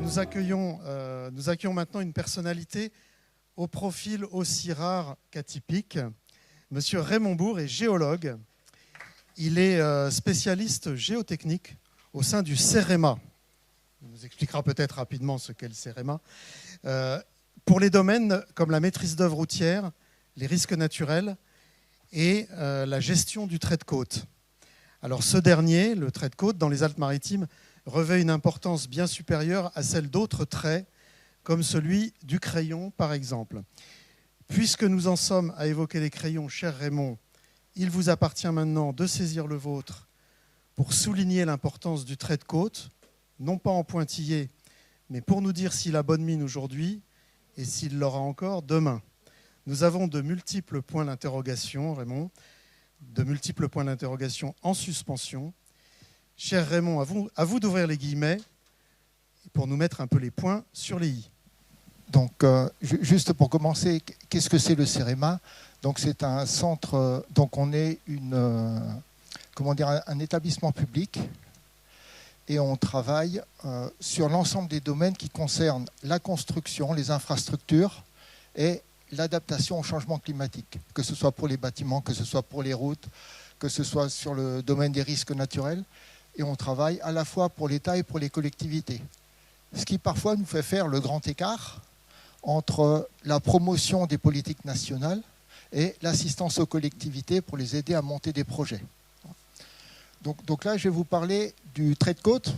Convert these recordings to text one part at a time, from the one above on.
nous accueillons maintenant une personnalité au profil aussi rare qu'atypique. Monsieur Raymond Bourg est géologue. Il est spécialiste géotechnique au sein du CEREMA. Il nous expliquera peut-être rapidement ce qu'est le CEREMA. Pour les domaines comme la maîtrise d'œuvre routière, les risques naturels et la gestion du trait de côte. Alors ce dernier, le trait de côte dans les Alpes-Maritimes, revêt une importance bien supérieure à celle d'autres traits, comme celui du crayon par exemple. Puisque nous en sommes à évoquer les crayons, cher Raymond, il vous appartient maintenant de saisir le vôtre pour souligner l'importance du trait de côte, non pas en pointillé, mais pour nous dire s'il a bonne mine aujourd'hui et s'il l'aura encore demain. Nous avons de multiples points d'interrogation, Raymond, de multiples points d'interrogation en suspension. Cher Raymond, à vous d'ouvrir les guillemets pour nous mettre un peu les points sur les i. Donc, juste pour commencer, qu'est-ce que c'est le CEREMA? Donc, c'est un centre. Donc, on est un établissement public et on travaille sur l'ensemble des domaines qui concernent la construction, les infrastructures et l'adaptation au changement climatique, que ce soit pour les bâtiments, que ce soit pour les routes, que ce soit sur le domaine des risques naturels. Et on travaille à la fois pour l'État et pour les collectivités. Ce qui parfois nous fait faire le grand écart entre la promotion des politiques nationales et l'assistance aux collectivités pour les aider à monter des projets. Donc là, je vais vous parler du trait de côte.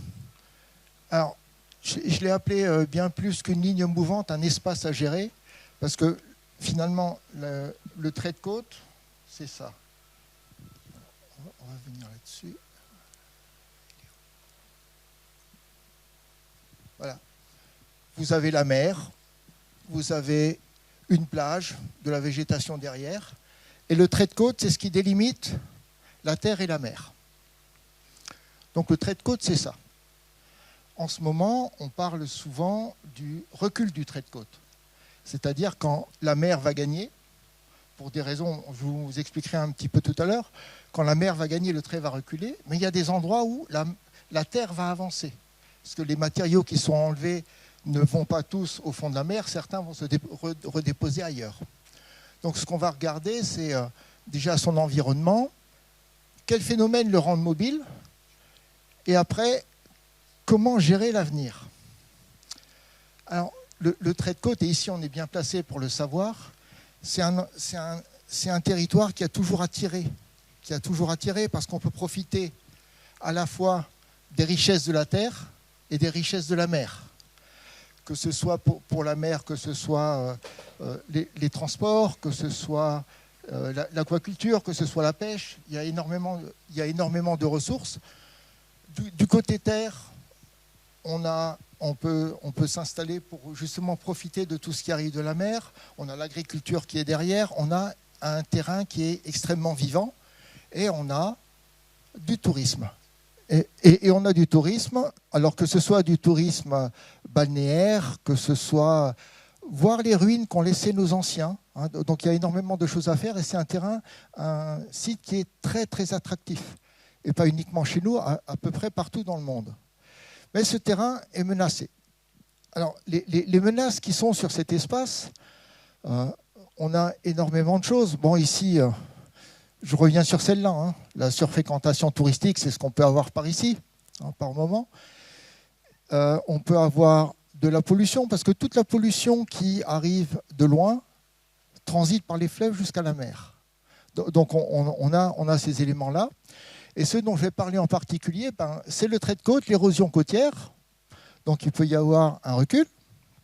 Alors, je l'ai appelé bien plus qu'une ligne mouvante, un espace à gérer, parce que finalement, le trait de côte, c'est ça. On va venir là-dessus. Voilà. Vous avez la mer, vous avez une plage, de la végétation derrière, et le trait de côte, c'est ce qui délimite la terre et la mer. Donc le trait de côte, c'est ça. En ce moment, on parle souvent du recul du trait de côte, c'est-à-dire quand la mer va gagner, pour des raisons, je vous expliquerai un petit peu tout à l'heure, quand la mer va gagner, le trait va reculer, mais il y a des endroits où la terre va avancer. Parce que les matériaux qui sont enlevés ne vont pas tous au fond de la mer, certains vont se redéposer ailleurs. Donc ce qu'on va regarder, c'est déjà son environnement, quels phénomènes le rendent mobile, et après, comment gérer l'avenir. Alors, le trait de côte, et ici on est bien placé pour le savoir, c'est un territoire qui a toujours attiré parce qu'on peut profiter à la fois des richesses de la terre et des richesses de la mer. Que ce soit pour la mer, que ce soit les transports, que ce soit l'aquaculture, que ce soit la pêche, il y a énormément de ressources. Du côté terre, on peut s'installer pour justement profiter de tout ce qui arrive de la mer. On a l'agriculture qui est derrière, on a un terrain qui est extrêmement vivant et on a du tourisme. Et on a du tourisme, alors que ce soit du tourisme balnéaire, que ce soit voir les ruines qu'ont laissées nos anciens. Donc il y a énormément de choses à faire et c'est un site qui est très très attractif. Et pas uniquement chez nous, à peu près partout dans le monde. Mais ce terrain est menacé. Alors les menaces qui sont sur cet espace, on a énormément de choses. Bon ici... je reviens sur celle-là, la surfréquentation touristique, c'est ce qu'on peut avoir par ici, par moment. On peut avoir de la pollution, parce que toute la pollution qui arrive de loin transite par les fleuves jusqu'à la mer. Donc on a ces éléments-là. Et ce dont je vais parler en particulier, c'est le trait de côte, l'érosion côtière. Donc il peut y avoir un recul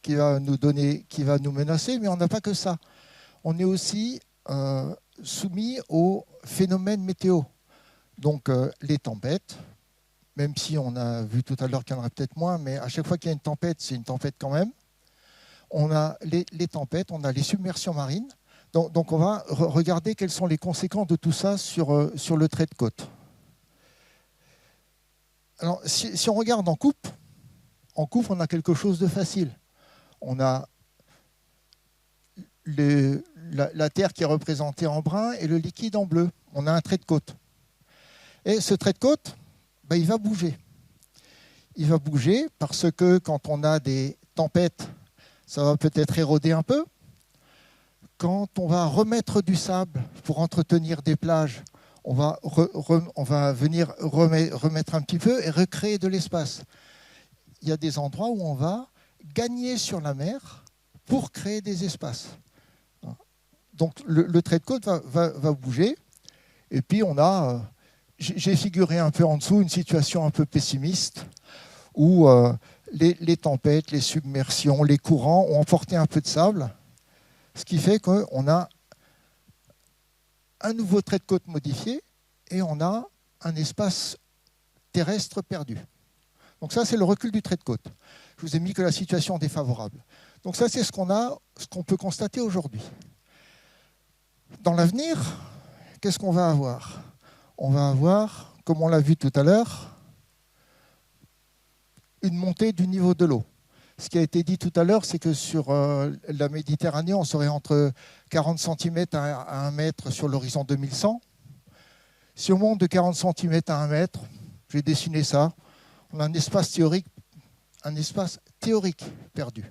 qui va nous menacer, mais on n'a pas que ça. On est aussi... soumis aux phénomènes météo. Donc les tempêtes, même si on a vu tout à l'heure qu'il y en aurait peut-être moins, mais à chaque fois qu'il y a une tempête, c'est une tempête quand même. On a les tempêtes, on a les submersions marines. Donc on va regarder quelles sont les conséquences de tout ça sur le trait de côte. Alors si on regarde en coupe, on a quelque chose de facile. On a la terre qui est représentée en brun et le liquide en bleu. On a un trait de côte. Et ce trait de côte, il va bouger. il va bouger parce que quand on a des tempêtes, ça va peut-être éroder un peu. Quand on va remettre du sable pour entretenir des plages, on va venir remettre un petit peu et recréer de l'espace. Il y a des endroits où on va gagner sur la mer pour créer des espaces. Donc le trait de côte va bouger. Et puis on a, j'ai figuré un peu en dessous, une situation un peu pessimiste où les tempêtes, les submersions, les courants ont emporté un peu de sable, ce qui fait qu'on a un nouveau trait de côte modifié et on a un espace terrestre perdu. Donc ça, c'est le recul du trait de côte. Je vous ai mis que la situation est défavorable. Donc ça, c'est ce qu'on peut constater aujourd'hui. Dans l'avenir, qu'est-ce qu'on va avoir? On va avoir, comme on l'a vu tout à l'heure, une montée du niveau de l'eau. Ce qui a été dit tout à l'heure, c'est que sur la Méditerranée, on serait entre 40 cm à 1 mètre sur l'horizon 2100. Si on monte de 40 cm à 1 mètre, j'ai dessiné ça, on a un espace théorique perdu.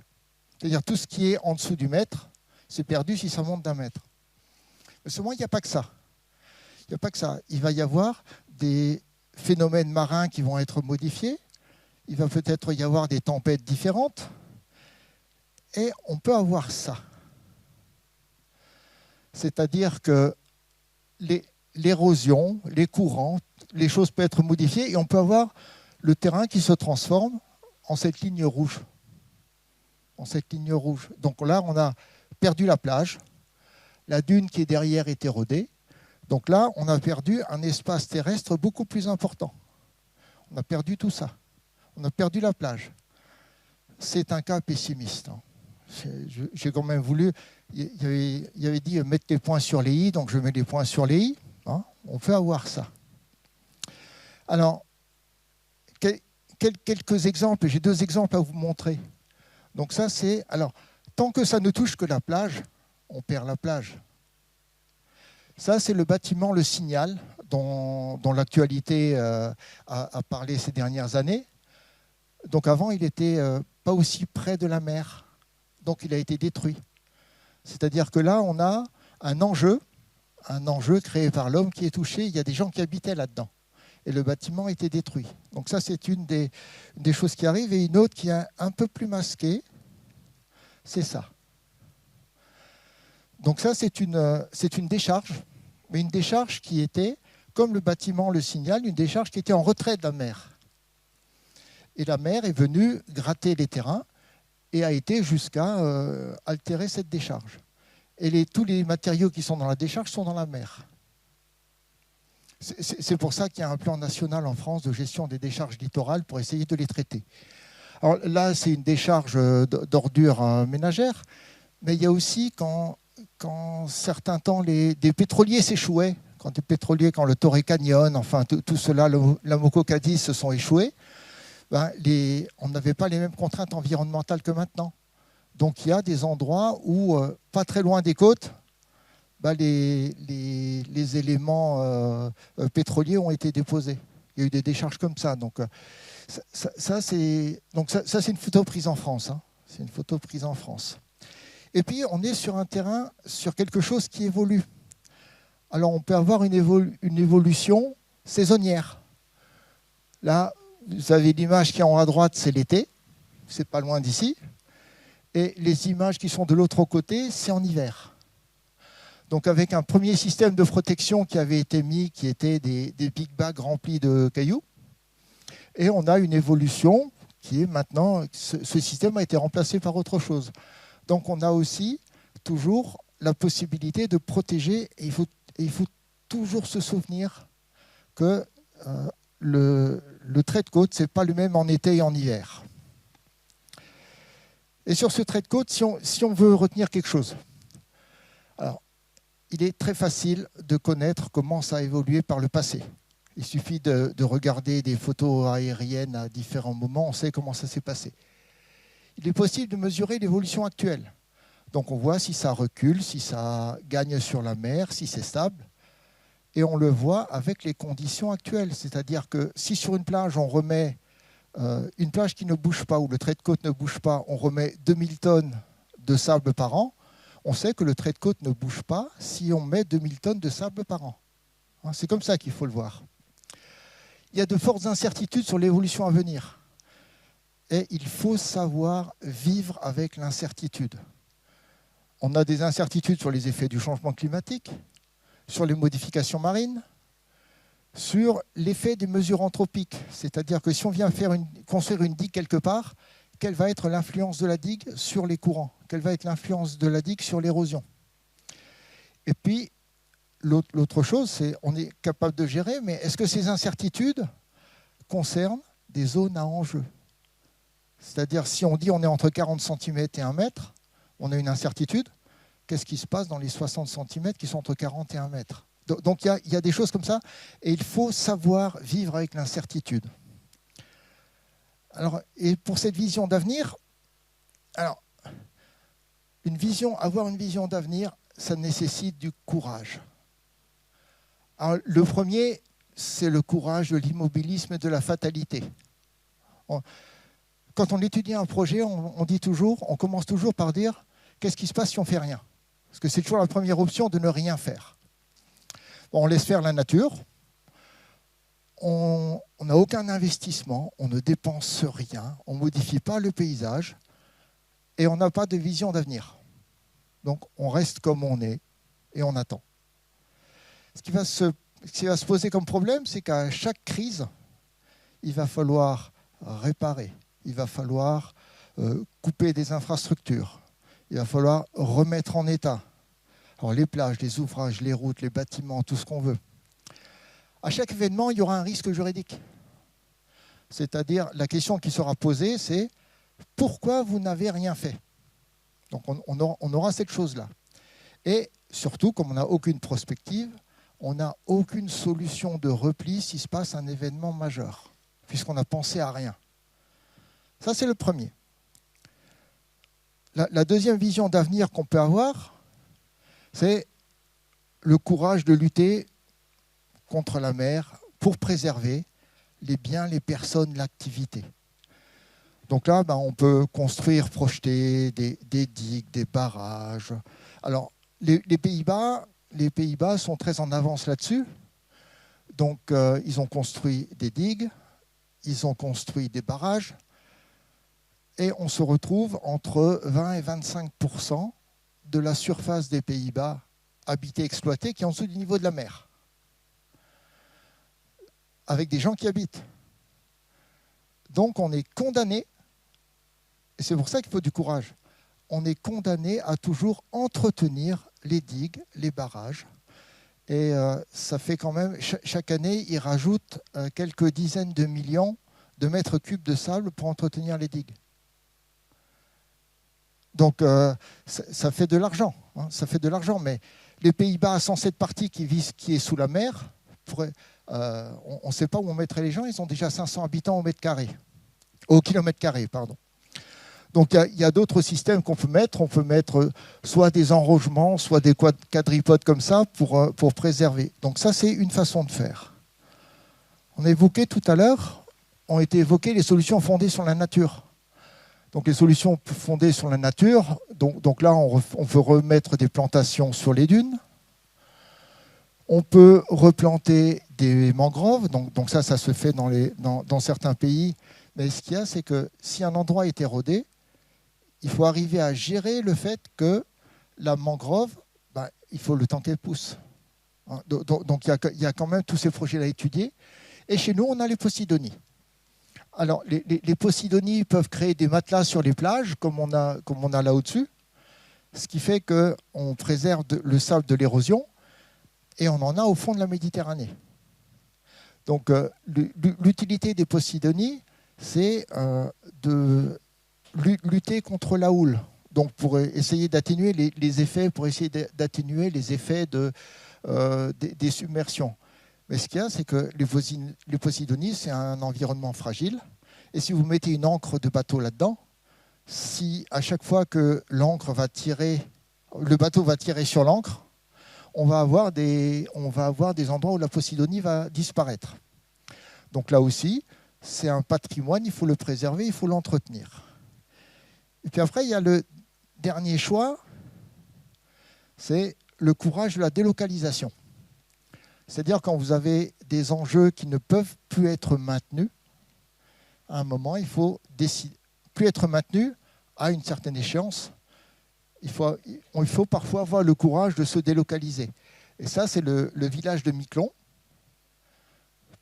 C'est-à-dire tout ce qui est en dessous du mètre, c'est perdu si ça monte d'1 mètre. Mais seulement, il n'y a pas que ça. Il n'y a pas que ça. Il va y avoir des phénomènes marins qui vont être modifiés. Il va peut-être y avoir des tempêtes différentes. Et on peut avoir ça. C'est-à-dire que l'érosion, les courants, les choses peuvent être modifiées et on peut avoir le terrain qui se transforme en cette ligne rouge. En cette ligne rouge. Donc là, on a perdu la plage. La dune qui est derrière est érodée. Donc là, on a perdu un espace terrestre beaucoup plus important. On a perdu tout ça. On a perdu la plage. C'est un cas pessimiste. J'ai quand même voulu... Il y avait dit mettre les points sur les i, donc je mets les points sur les i. On peut avoir ça. Alors, quelques exemples. J'ai 2 exemples à vous montrer. Donc ça, c'est... Alors, tant que ça ne touche que la plage, on perd la plage. Ça, c'est le bâtiment Le Signal, dont l'actualité a parlé ces dernières années. Donc avant, il n'était pas aussi près de la mer. Donc il a été détruit. C'est-à-dire que là, on a un enjeu créé par l'homme qui est touché. Il y a des gens qui habitaient là-dedans. Et le bâtiment a été détruit. Donc ça, c'est une des choses qui arrivent. Et une autre qui est un peu plus masquée, c'est ça. Donc ça, c'est une décharge, mais une décharge qui était, comme le bâtiment Le Signal, une décharge qui était en retrait de la mer. Et la mer est venue gratter les terrains et a été jusqu'à altérer cette décharge. Et tous les matériaux qui sont dans la décharge sont dans la mer. C'est pour ça qu'il y a un plan national en France de gestion des décharges littorales pour essayer de les traiter. Alors là, c'est une décharge d'ordures ménagères, mais il y a aussi quand certains temps des pétroliers s'échouaient, quand le Torrey Canyon, enfin tout cela, la Moco Cadiz se sont échoués, on n'avait pas les mêmes contraintes environnementales que maintenant. Donc il y a des endroits où, pas très loin des côtes, les éléments pétroliers ont été déposés. Il y a eu des décharges comme ça. Donc ça c'est une photo prise en France. C'est une photo prise en France. Et puis on est sur un terrain, sur quelque chose qui évolue. Alors on peut avoir une évolution saisonnière. Là, vous avez l'image qui est en haut à droite, c'est l'été. C'est pas loin d'ici. Et les images qui sont de l'autre côté, c'est en hiver. Donc avec un premier système de protection qui avait été mis, qui était des big bags remplis de cailloux. Et on a une évolution qui est maintenant, ce système a été remplacé par autre chose. Donc on a aussi toujours la possibilité de protéger. Et il faut toujours se souvenir que le trait de côte, ce n'est pas le même en été et en hiver. Et sur ce trait de côte, si on veut retenir quelque chose, alors, il est très facile de connaître comment ça a évolué par le passé. Il suffit de regarder des photos aériennes à différents moments, on sait comment ça s'est passé. Il est possible de mesurer l'évolution actuelle. Donc on voit si ça recule, si ça gagne sur la mer, si c'est stable. Et on le voit avec les conditions actuelles. C'est-à-dire que si sur une plage, on remet une plage qui ne bouge pas, où le trait de côte ne bouge pas, on remet 2000 tonnes de sable par an. On sait que le trait de côte ne bouge pas si on met 2000 tonnes de sable par an. C'est comme ça qu'il faut le voir. Il y a de fortes incertitudes sur l'évolution à venir. Et il faut savoir vivre avec l'incertitude. On a des incertitudes sur les effets du changement climatique, sur les modifications marines, sur l'effet des mesures anthropiques. C'est-à-dire que si on vient construire une digue quelque part, quelle va être l'influence de la digue sur les courants? Quelle va être l'influence de la digue sur l'érosion? Et puis, l'autre chose, c'est qu'on est capable de gérer, mais est-ce que ces incertitudes concernent des zones à enjeu? C'est-à-dire, si on dit on est entre 40 cm et 1 mètre, on a une incertitude. Qu'est-ce qui se passe dans les 60 cm qui sont entre 40 et 1 mètre? Donc, il y a des choses comme ça, et il faut savoir vivre avec l'incertitude. Alors, et pour cette vision d'avenir, alors, avoir une vision d'avenir, ça nécessite du courage. Alors, le premier, c'est le courage de l'immobilisme et de la fatalité. Quand on étudie un projet, on commence toujours par dire qu'est-ce qui se passe si on ne fait rien? Parce que c'est toujours la première option de ne rien faire. Bon, on laisse faire la nature, on n'a aucun investissement, on ne dépense rien, on ne modifie pas le paysage et on n'a pas de vision d'avenir. Donc on reste comme on est et on attend. Ce qui va se poser comme problème, c'est qu'à chaque crise, il va falloir réparer, il va falloir couper des infrastructures, il va falloir remettre en état. Alors les plages, les ouvrages, les routes, les bâtiments, tout ce qu'on veut. À chaque événement, il y aura un risque juridique. C'est-à-dire, la question qui sera posée, c'est pourquoi vous n'avez rien fait? Donc on aura cette chose-là. Et surtout, comme on n'a aucune prospective, on n'a aucune solution de repli s'il se passe un événement majeur, puisqu'on n'a pensé à rien. Ça, c'est le premier. La deuxième vision d'avenir qu'on peut avoir, c'est le courage de lutter contre la mer pour préserver les biens, les personnes, l'activité. Donc là, on peut construire, projeter des digues, des barrages. Alors, les Pays-Bas sont très en avance là-dessus. Donc, ils ont construit des digues, ils ont construit des barrages, et on se retrouve entre 20 et 25% de la surface des Pays-Bas habitée, exploitée, qui est en dessous du niveau de la mer, avec des gens qui habitent. Donc on est condamné, et c'est pour ça qu'il faut du courage, on est condamné à toujours entretenir les digues, les barrages, et ça fait quand même, chaque année, ils rajoutent quelques dizaines de millions de mètres cubes de sable pour entretenir les digues. Donc ça fait de l'argent, ça fait de l'argent, mais les Pays-Bas, sans cette partie qui est sous la mer, on ne sait pas où on mettrait les gens, ils ont déjà 500 habitants au kilomètre carré, pardon. Donc il y a d'autres systèmes qu'on peut mettre. On peut mettre soit des enrogements, soit des quadripodes comme ça pour préserver. Donc ça, c'est une façon de faire. On a évoqué tout à l'heure, ont été évoquées les solutions fondées sur la nature. Donc les solutions fondées sur la nature, donc là, on peut remettre des plantations sur les dunes. On peut replanter des mangroves, donc ça se fait dans certains pays. Mais ce qu'il y a, c'est que si un endroit est érodé, il faut arriver à gérer le fait que la mangrove, il faut le temps qu'elle pousse. Donc il y a quand même tous ces projets-là à étudier. Et chez nous, on a les posidonies. Alors, les posidonies peuvent créer des matelas sur les plages, comme on a là au-dessus, ce qui fait qu'on préserve le sable de l'érosion, et on en a au fond de la Méditerranée. Donc, l'utilité des posidonies, c'est de lutter contre la houle, donc pour essayer d'atténuer les effets, des submersions. Mais ce qu'il y a, c'est que les posidonies, c'est un environnement fragile. Et si vous mettez une ancre de bateau là-dedans, si à chaque fois que le bateau va tirer sur l'ancre, on va avoir des endroits où la posidonie va disparaître. Donc là aussi, c'est un patrimoine, il faut le préserver, il faut l'entretenir. Et puis après, il y a le dernier choix, c'est le courage de la délocalisation. C'est-à-dire quand vous avez des enjeux qui ne peuvent plus être maintenus, à un moment, il faut décider, plus être maintenus à une certaine échéance. Il faut parfois avoir le courage de se délocaliser. Et ça, c'est le village de Miquelon,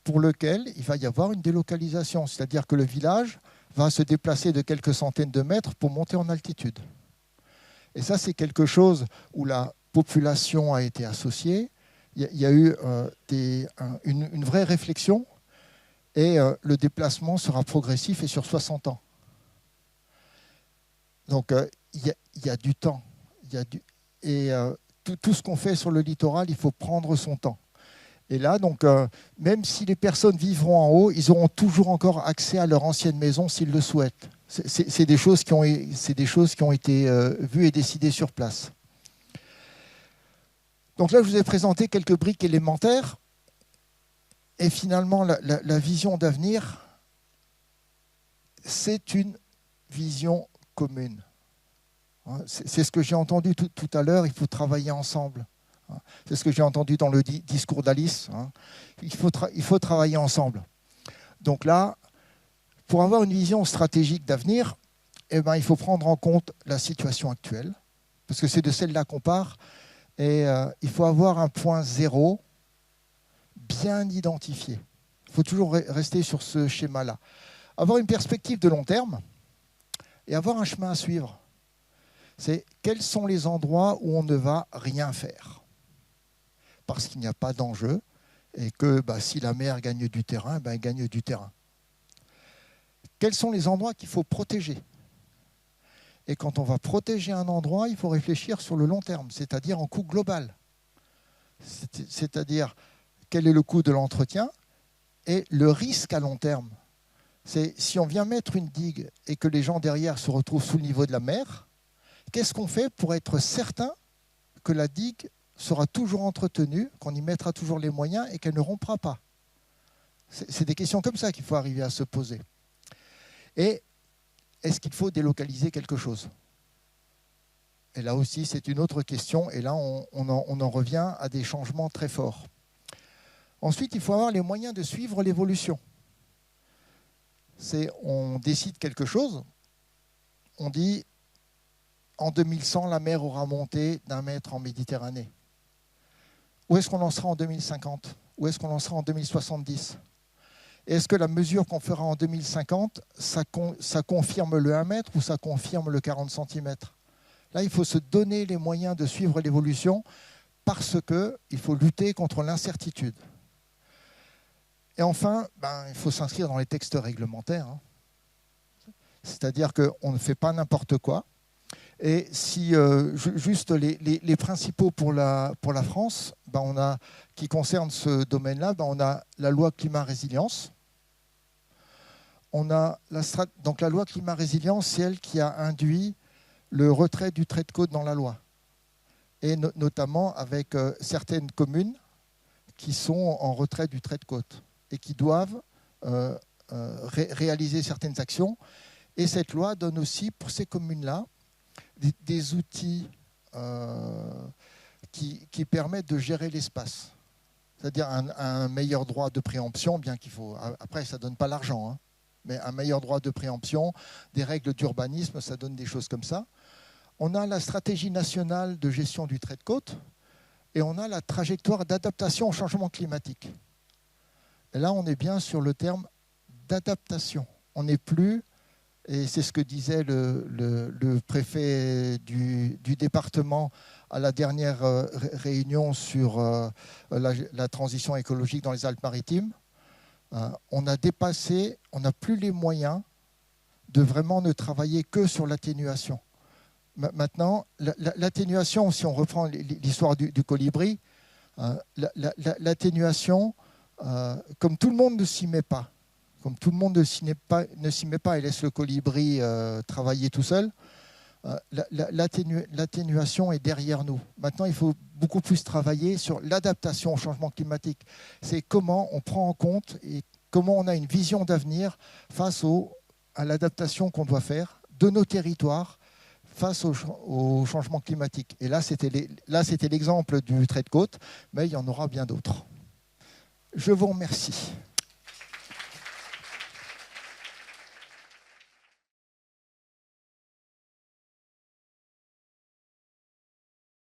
pour lequel il va y avoir une délocalisation. C'est-à-dire que le village va se déplacer de quelques centaines de mètres pour monter en altitude. Et ça, c'est quelque chose où la population a été associée. Il y a eu une vraie réflexion et le déplacement sera progressif et sur 60 ans. Donc, il y a du temps. Tout ce qu'on fait sur le littoral, il faut prendre son temps. Et là, donc, même si les personnes vivront en haut, ils auront toujours encore accès à leur ancienne maison s'ils le souhaitent. C'est des choses qui ont été vues et décidées sur place. Donc là, je vous ai présenté quelques briques élémentaires. Et finalement, la vision d'avenir, c'est une vision commune. C'est ce que j'ai entendu tout à l'heure, il faut travailler ensemble. C'est ce que j'ai entendu dans le discours d'Alice. Il faut travailler ensemble. Donc là, pour avoir une vision stratégique d'avenir, il faut prendre en compte la situation actuelle, parce que c'est de celle-là qu'on part, et il faut avoir un point zéro bien identifié. Il faut toujours rester sur ce schéma-là. Avoir une perspective de long terme et avoir un chemin à suivre. C'est quels sont les endroits où on ne va rien faire parce qu'il n'y a pas d'enjeu et que si la mer gagne du terrain, elle gagne du terrain. Quels sont les endroits qu'il faut protéger? Et quand on va protéger un endroit, il faut réfléchir sur le long terme, c'est-à-dire en coût global. C'est-à-dire quel est le coût de l'entretien et le risque à long terme. C'est si on vient mettre une digue et que les gens derrière se retrouvent sous le niveau de la mer, qu'est-ce qu'on fait pour être certain que la digue sera toujours entretenue, qu'on y mettra toujours les moyens et qu'elle ne rompra pas? C'est des questions comme ça qu'il faut arriver à se poser. Et est-ce qu'il faut délocaliser quelque chose? Et là aussi, c'est une autre question. Et là, on en revient à des changements très forts. Ensuite, il faut avoir les moyens de suivre l'évolution. On décide quelque chose, on dit en 2100, la mer aura monté d'1 mètre en Méditerranée. Où est-ce qu'on en sera en 2050? Où est-ce qu'on en sera en 2070? Est-ce que la mesure qu'on fera en 2050, ça confirme le 1 mètre ou ça confirme le 40 cm? Là, il faut se donner les moyens de suivre l'évolution parce qu'il faut lutter contre l'incertitude. Et enfin, il faut s'inscrire dans les textes réglementaires. C'est-à-dire qu'on ne fait pas n'importe quoi. Et si juste les principaux pour la France, qui concernent ce domaine-là, on a la loi climat-résilience. Donc la loi climat-résilience, c'est elle qui a induit le retrait du trait de côte dans la loi. Et notamment avec certaines communes qui sont en retrait du trait de côte et qui doivent réaliser certaines actions. Et cette loi donne aussi pour ces communes-là des outils qui permettent de gérer l'espace. C'est-à-dire un meilleur droit de préemption, bien qu'il faut... Après, ça ne donne pas l'argent, mais un meilleur droit de préemption, des règles d'urbanisme, ça donne des choses comme ça. On a la stratégie nationale de gestion du trait de côte et on a la trajectoire d'adaptation au changement climatique. Et là, on est bien sur le terme d'adaptation. On n'est plus... Et c'est ce que disait le préfet du département à la dernière réunion sur la transition écologique dans les Alpes-Maritimes. On a dépassé, on n'a plus les moyens de vraiment ne travailler que sur l'atténuation. Maintenant, l'atténuation, si on reprend l'histoire du colibri, l'atténuation, comme tout le monde ne s'y met pas, comme tout le monde ne s'y met pas et laisse le colibri travailler tout seul, l'atténuation est derrière nous. Maintenant, il faut beaucoup plus travailler sur l'adaptation au changement climatique. C'est comment on prend en compte et comment on a une vision d'avenir face à l'adaptation qu'on doit faire de nos territoires face au changement climatique. Et là, c'était l'exemple du trait de côte, mais il y en aura bien d'autres. Je vous remercie.